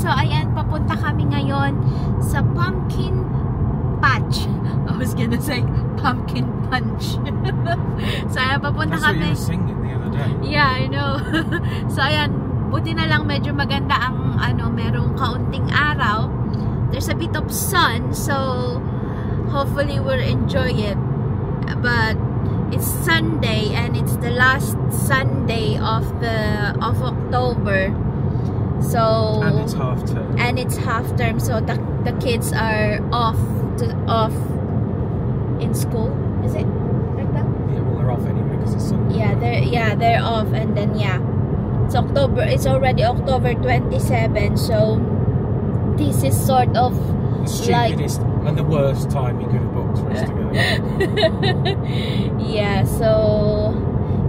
So ayan, papunta kami ngayon sa pumpkin patch. I was gonna say pumpkin punch. So ayan, papunta kami. That's what you were singing the other day. Yeah, I know. So ayan, buti na lang medyo maganda ang merong kaunting araw. There's a bit of sun, so hopefully we'll enjoy it. But it's Sunday and it's the last Sunday of October. So And it's half term. And it's half term, so the kids are off in school. Is it like that? Yeah, well they're off anyway because it's Sunday. They're off, and then it's October. It's already October 27, so this is sort of The stupidest and the worst time you could have booked for us to go. Yeah, so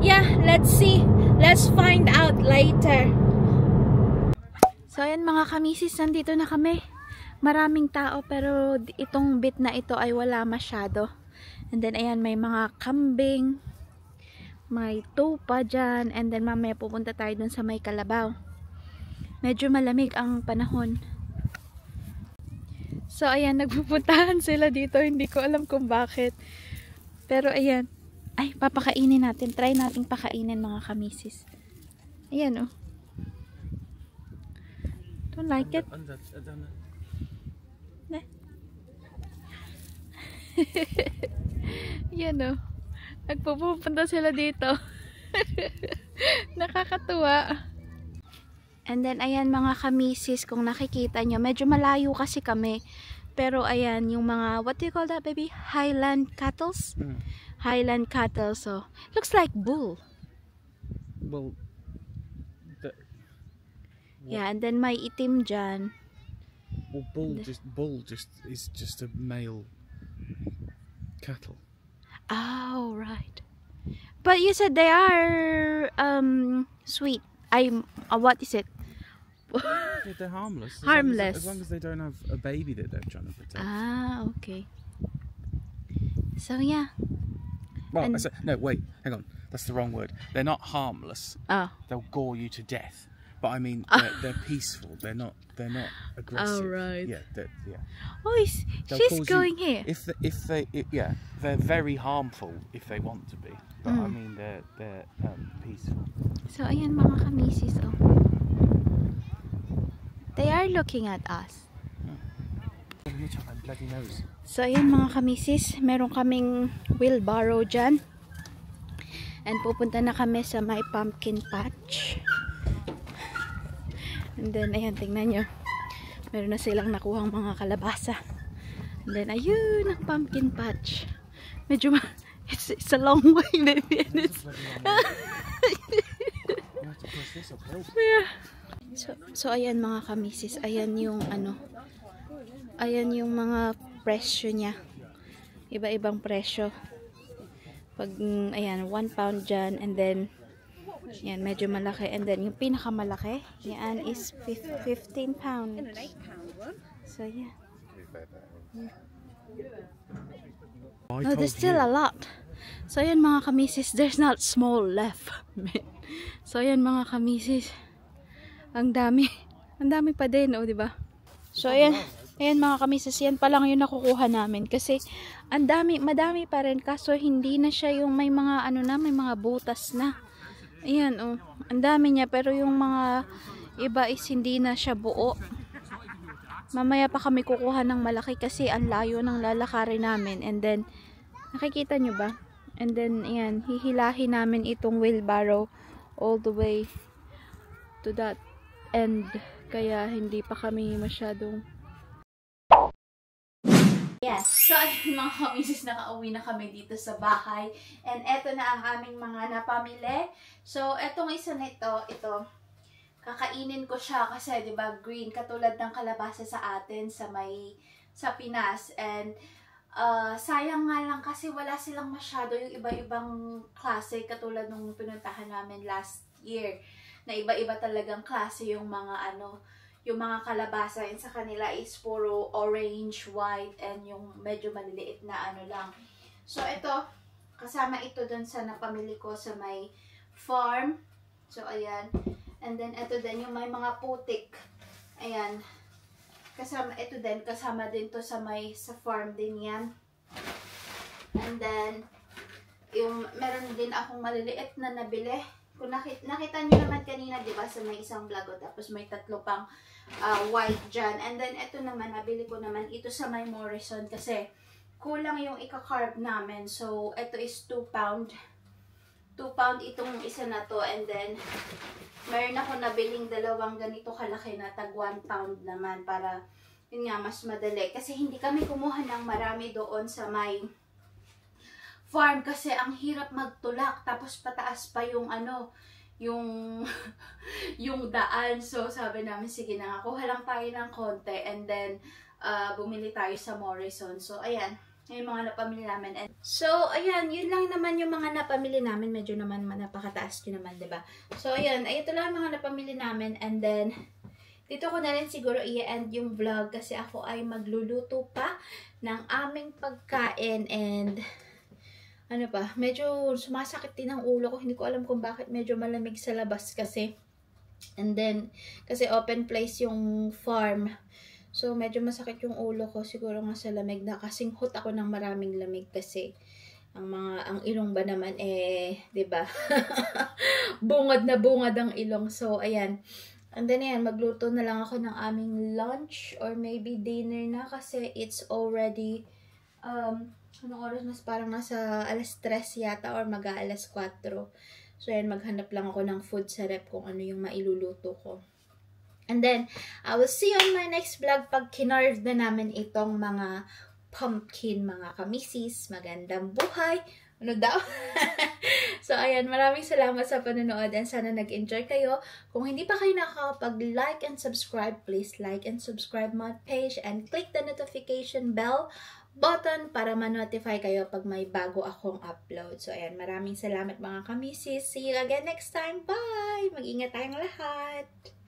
let's see. Let's find out later. So ayan mga kamisis, nandito na kami. Maraming tao pero itong bit na ito ay wala masyado. And then ayan, may mga kambing, may tupa dyan, and then mamaya pupunta tayo dun sa may kalabaw. Medyo malamig ang panahon. So ayan, nagpupuntahan sila dito. Hindi ko alam kung bakit. Pero ayan. Ay, papakainin natin. Try nating pakainin mga kamisis. Ayan, oh. Don't like it? Ayan, oh. Nagpupunta sila dito. Nakakatuwa. And then, ayan mga kamisis, kung nakikita nyo, medyo malayo kasi kami. Pero, ayan, yung mga, what do you call that, baby? Highland cattle? Highland cattle, so, looks like bull. Well, yeah, and then may itim dyan. Well, bull is just a male cattle. Oh, right. But you said they are, sweet. What is it? Yeah, they're harmless. Harmless. As long as they don't have a baby that they're trying to protect. Ah, okay. So yeah. Well, no, wait, hang on. That's the wrong word. They're not harmless. Oh. They'll gore you to death. But I mean, they're peaceful. They're not aggressive. Oh, right. Yeah, yeah. Oh, she's going here. They're very harmful if they want to be. But I mean, they're peaceful. So ayan mga kamisis, oh. They are looking at us. So ayan mga kamisis, meron kaming wheelbarrow dyan. And pupunta na kami sa may pumpkin patch. And then ayan, tingnan nyo. Meron na silang nakuhang mga kalabasa. And then ayun ang pumpkin patch. Medyo it's a long way, baby. And it's yeah. So ayan mga kamisis, ayan yung ayan yung mga presyo niya. Iba-ibang presyo. Pag ayan, 1 pound dyan, and then yan, medyo malaki, and then yung pinakamalaki, yan is 15 pounds. So yeah. No, there's still a lot. So ayan mga kamisis, there's not small left. So ayan mga kamisis, ang dami pa din, oh, di ba? So ayan mga kamisis, yan pa lang yung nakukuha namin kasi madami pa rin, kaso hindi na siya yung may mga may mga butas na. Ayan, oh, ang dami niya, pero yung mga iba is hindi na siya buo. Mamaya pa kami kukuha ng malaki kasi ang layo ng lalakarin namin. And then nakikita nyo ba? And then ayan, hihilahin namin itong wheelbarrow all the way to that end, kaya hindi pa kami masyadong. Yes, so ayun mga kamisis, nakauwi na kami dito sa bahay, and eto na ang aming mga napamili. So etong isa nito, ito kakainin ko siya kasi 'di ba green, katulad ng kalabasa sa atin sa Pinas. And sayang nga lang kasi wala silang masyado yung iba-ibang klase, katulad nung pinuntahan namin last year na iba-iba talagang klase yung mga yung mga kalabasa, and sa kanila is puro orange, white, and yung medyo maliliit na lang. So ito, kasama ito dun sa napamili ko sa may farm. So ayan, and then ito din yung may mga putik. Ayan. Kasama, ito din, kasama din to sa sa farm din yan. And then, meron din akong maliliit na nabili. Kung nakita nyo naman kanina, di ba, sa may isang vlog ko, tapos may 3 pang white dyan. And then, ito naman, nabili ko naman ito sa may Morrison kasi kulang yung ika-carb namin. So, ito is 2 pound. 2 pound itong isa na to. And then, meron ako nabiling 2 ganito kalaki na tag 1 pound naman para, yun nga, mas madali. Kasi hindi kami kumuha ng marami doon sa may farm kasi ang hirap magtulak. Tapos pataas pa yung yung daan. So, sabi namin, sige na nga, kuha lang tayo ng konti. And then, bumili tayo sa Morrison. So, ayan. Yung mga napamili namin. And so, ayan. Yun lang naman yung mga napamili namin. Medyo naman napakataas yun naman, diba? So, ayan. Ito lang yung mga napamili namin. And then, dito ko na rin siguro i-end yung vlog kasi ako ay magluluto pa ng aming pagkain. And ano pa, medyo sumasakit din ang ulo ko. Hindi ko alam kung bakit medyo malamig sa labas kasi. And then, kasi open place yung farm. So, medyo masakit yung ulo ko. Siguro nga sa lamig na. Kasing hot ako ng maraming lamig kasi ang ilong ba naman 'di ba? Bungad na bungad ang ilong. So, ayan. And then, ayan, magluto na lang ako ng aming lunch or maybe dinner na kasi it's already anong oras mas parang nasa alas 3 yata or mag-aalas 4. So, ayan, maghanap lang ako ng food sa rep kung ano yung mailuluto ko. And then, I will see you on my next vlog pag kinarve na namin itong mga pumpkin, mga kamisis. Magandang buhay! Ano daw? So, ayan, maraming salamat sa panonood and sana nag-enjoy kayo. Kung hindi pa kayo nakakapag-like and subscribe, please like and subscribe my page and click the notification bell button para ma-notify kayo pag may bago akong upload. So, ayan, maraming salamat mga kamisis. See you again next time. Bye! Mag-ingat tayong lahat!